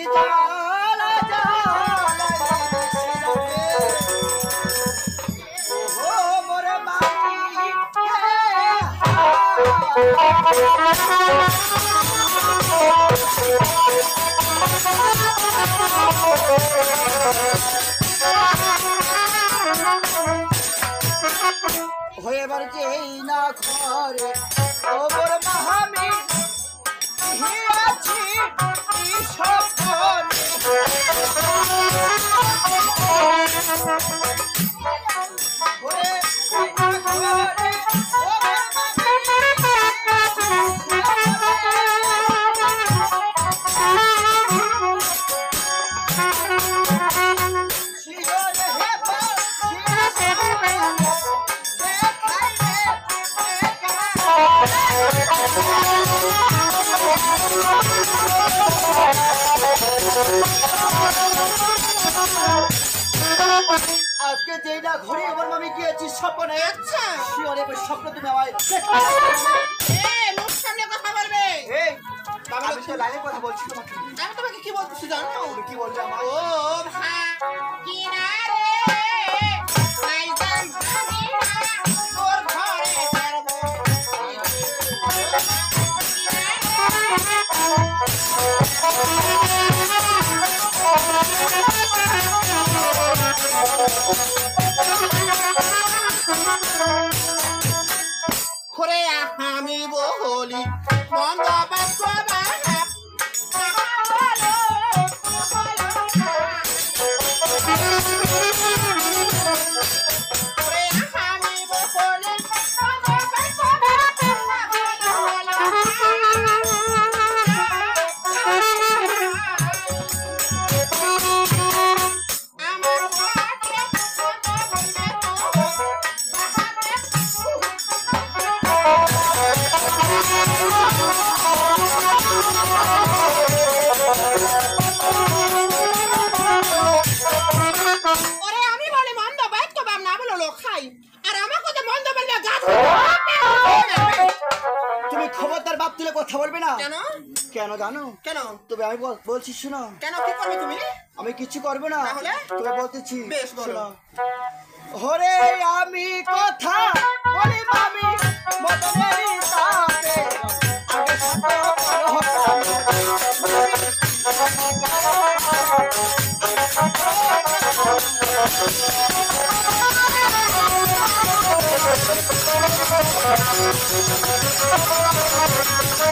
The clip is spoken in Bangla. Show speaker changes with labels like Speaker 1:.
Speaker 1: জ্বালা জ্বালা ও মোরে মামি হয়ে বার যেই না ঘরে ও মোর মামি হিয়াছি কি সপনে ওরে ঘরে ও মোর আজকে যেই না ঘরে আমার মামি গিয়েছি স্বপ্নে
Speaker 2: আচ্ছা
Speaker 1: শিওরে স্বপ্ন তুমি আমায়
Speaker 2: মুখ সামনে কথা বলবে
Speaker 1: এই আমি তো লাইনে কথা বলছি তোমাকে
Speaker 2: আমি তোমাকে কি বলতেছি জানো
Speaker 1: তুমি কি বলছো আমায়
Speaker 2: ও কিনারে নাইজাম ভাবি না তোর ঘরে ছাড়বো করে আমি বলি মন্দ বাক্য
Speaker 1: তুমি খবরদার বাপ তুলে কথা বলবে না
Speaker 2: কেন
Speaker 1: কেন জানো
Speaker 2: কেন
Speaker 1: তবে আমি বলছি শোনো
Speaker 2: কেন কি করবে তুমি
Speaker 1: আমি কিছু করবো না
Speaker 2: তাহলে?
Speaker 1: তবে বলতেছি
Speaker 2: বেশ বলো।
Speaker 1: শোনো। ওরে আমি কথা বলি মামি মতনেরই সাথে আগে শত করো